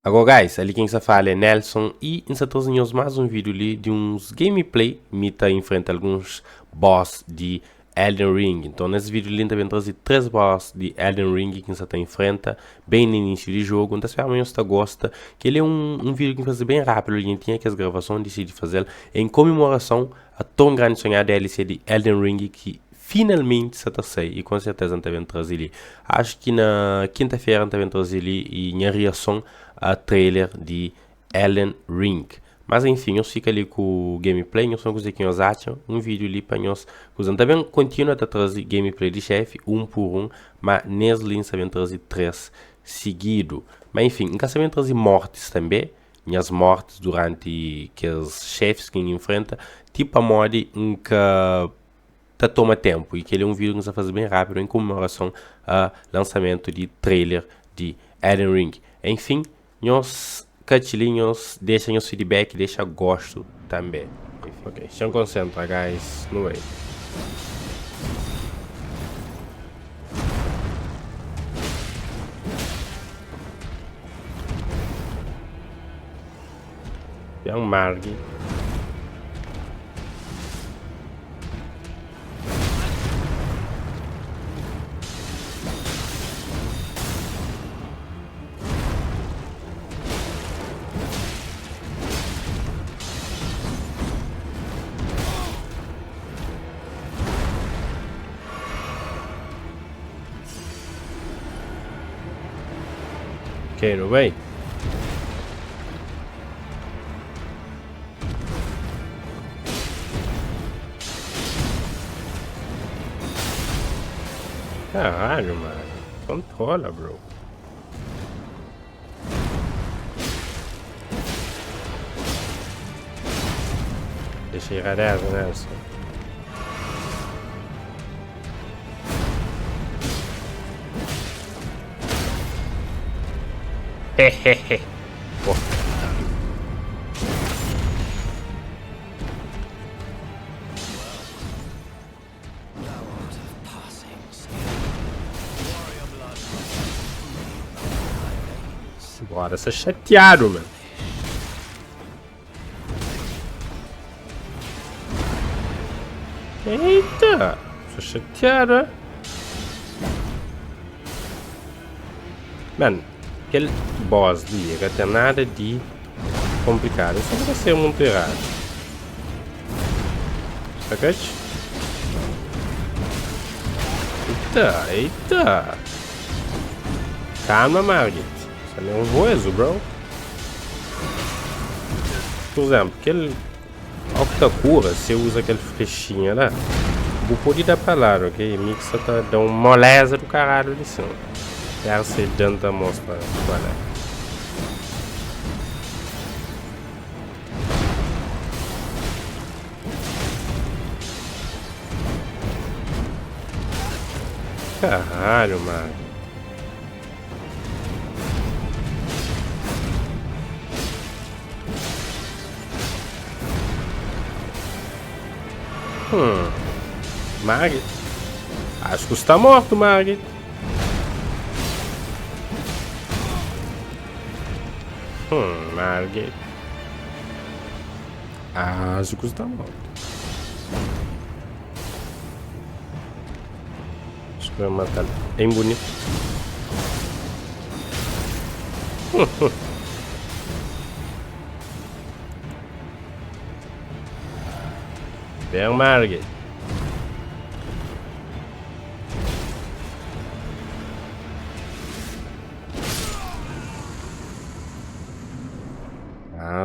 Agora, guys, ali quem está fala é Nelson e nós trazemos mais um vídeo ali de uns gameplay mita enfrenta alguns boss de Elden Ring. Então, nesse vídeo ali também trazer 3 boss de Elden Ring que você enfrenta bem no início do jogo. Então, se você gosta, que ele é um vídeo que faz bem rápido, a gente tinha que as gravações decidi fazer em comemoração a tão grande sonhada DLC de Elden Ring que finalmente se está sair e com certeza não devem trazer ali. Acho que na quinta-feira não devem trazer ali e minha reação a trailer de Elden Ring. Mas enfim, eu fico ali com o gameplay, eu só coisa que nós acham, um vídeo ali para nós usando. Também continua a trazer gameplay de chefe, um por um, mas nesse link sabem trazer 3 seguido. Mas enfim, nunca sabem trazer mortes também, minhas mortes durante que os chefes que enfrenta, tipo a mod nunca toma tempo e que ele é um vídeo que nos vai fazer bem rápido em comemoração ao lançamento de trailer de Elden Ring. Enfim, nós catilhinhos, deixem os feedback, deixa gosto também. Enfim, ok, deixa eu concentrar, guys, no way. É um Marg. Ok, no way. Caralho, mano. Controla, bro. Deixa ir a 10, Nelson. Hehehe. Bora ser chateado, mano. Eita, sou chateado, hein? Mano, aquele boss ali não tem nada de complicado, só vai ser muito errado. Sacate? Eita, eita. Calma, Margit. Você é nervoso, bro. Por exemplo, aquele Octacura, você usa aquele flechinha lá, vou poder dar pra lá, ok? Mixa tá dando uma moleza do caralho de cima. Quero ser dando da mostra pra lá. Caralho, mano. Margit. Acho que você tá morto, Margit. Margit. Acho que você tá morto. Acho que eu vou matar ele. Bem bonito. Bem, Margit.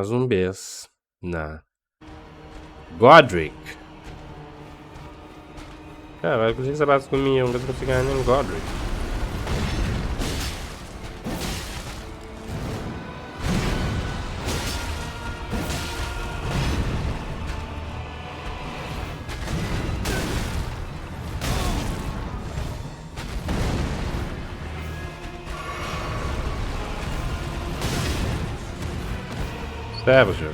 Zumbis na Godric. Cara, vai conseguir essa base comigo, não consigo ganhar nem Godric. Savager.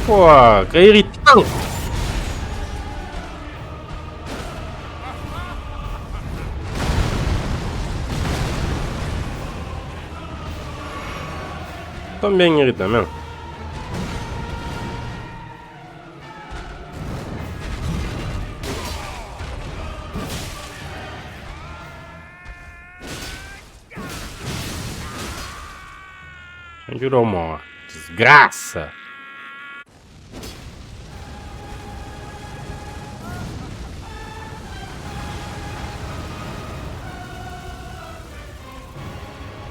Pô, que irritante. Também irrita mesmo. Virou uma desgraça.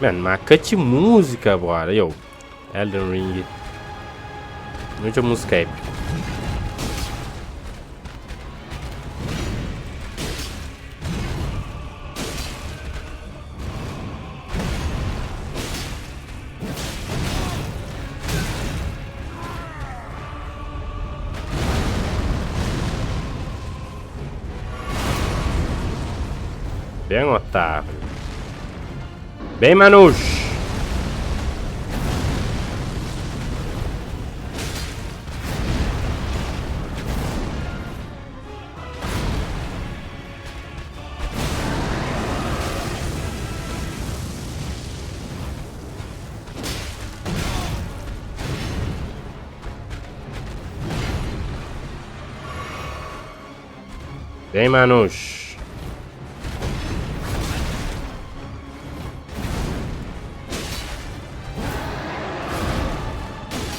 Mano, marca de música agora, eu. Elden Ring. Muita música épica. Bem, Otávio. Bem, Manus. Bem, Manus.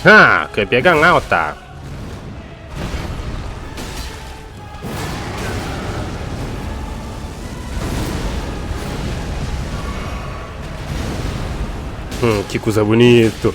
Ah, quer pegar lá, Otávio. Que coisa bonito.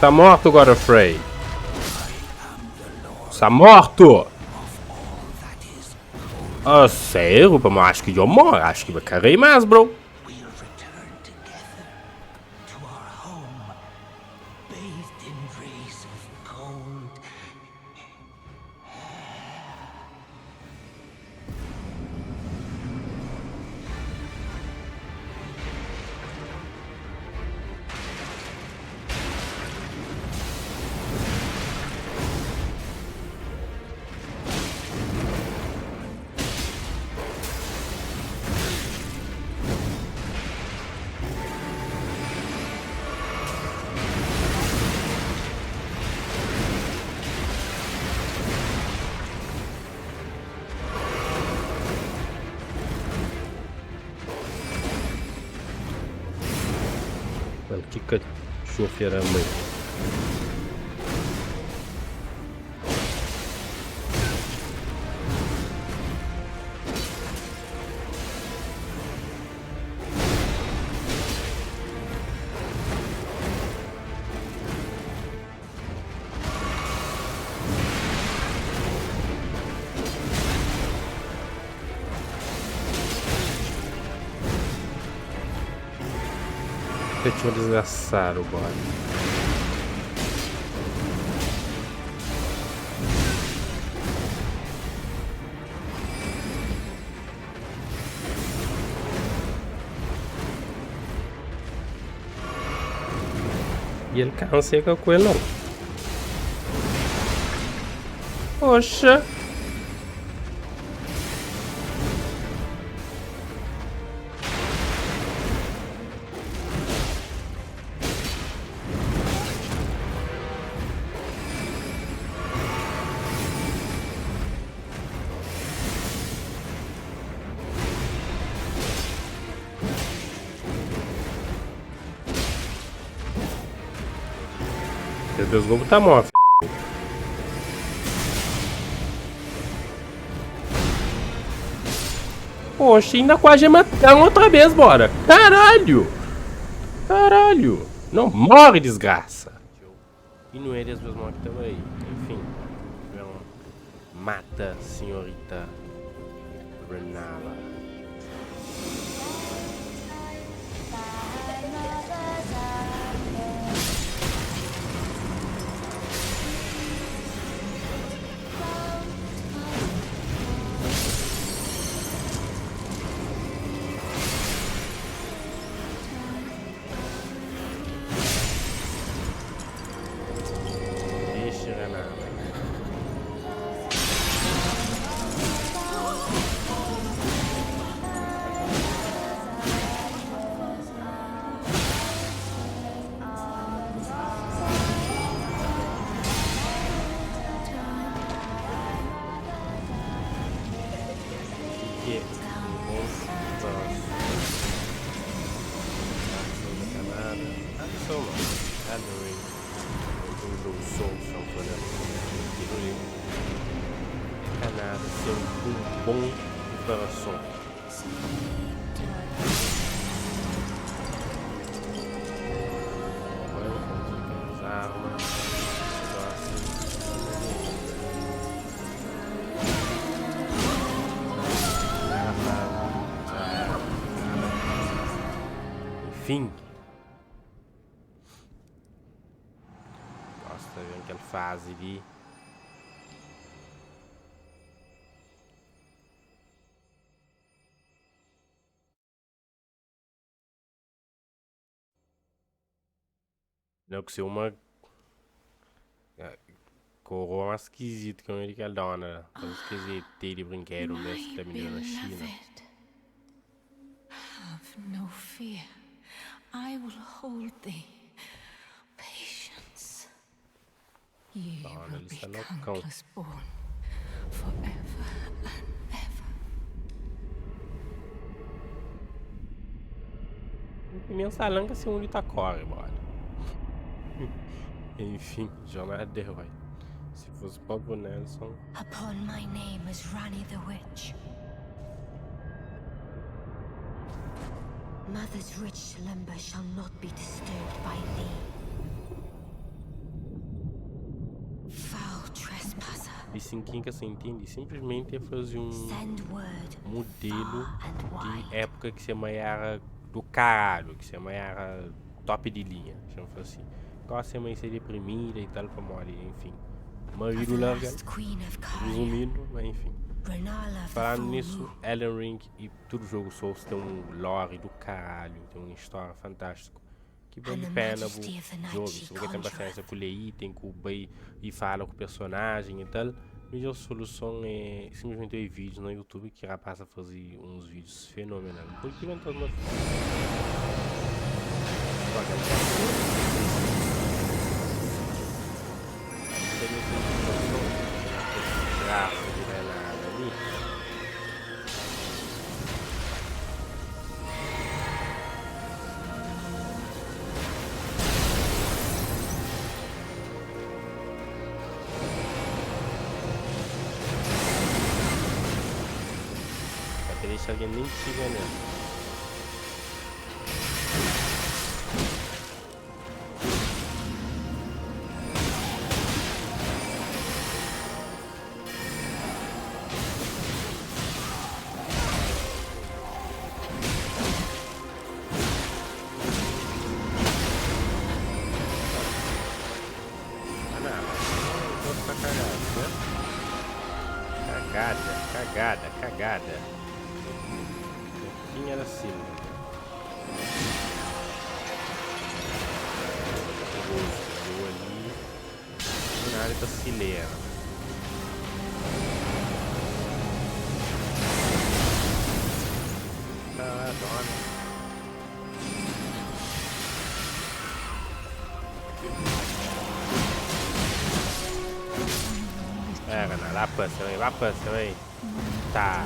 Tá morto, Godfrey. Tá morto. Ah, sério? Mas acho que eu moro. Acho que vai cair mais, bro. Mano, que cachorreira, mãe. Eu tinha desgraçado o bode. E ele cansa com ele não. Poxa. Esses dois lobos tá morto. Poxa, ainda com a gema outra vez, bora. Caralho. Caralho. Não morre, desgraça. E não é as duas mortes também. Enfim. Mata, senhorita Renala. Vixe, Renala. Bom coração. As armas. Enfim. Nossa, tá vendo aquela fase ali. Não, que ser uma coroa mais esquisita que aquela dona. Tão esquisito ter de brinquedo desse da menina na China. Have no fear. I will hold thee. Patience. Ye will be countless born forever and ever. Mensalanca se um Itacore, bora. Enfim, jornada de herói. Se fosse Bob Nelson. Upon my name as Rani the Witch. Mother's rich slumber shall not be disturbed by thee. Foul trespasser. Licinquinha que você entende, simplesmente é fazer um modelo de época que se era do caralho, que se era top de linha, chama assim. Gosta de ser deprimida e tal, pra morrer, enfim. Uma vida larga, resumindo, mas enfim. Falando nisso, Elden Ring e todo jogo Souls tem um lore do caralho, tem uma história fantástica. Que vale a pena o jogo, se você tem paciência com o item, com o bem e fala com o personagem e tal. A melhor solução é simplesmente ver vídeos no YouTube que rapaz a fazer uns vídeos fenomenais. Porque vem todo mundo. Deixa alguém nem te enganando. Cagada. Quem era assim? Chegou ali na área da fileira. Ah, dona. Vai pra cima aí. Tá.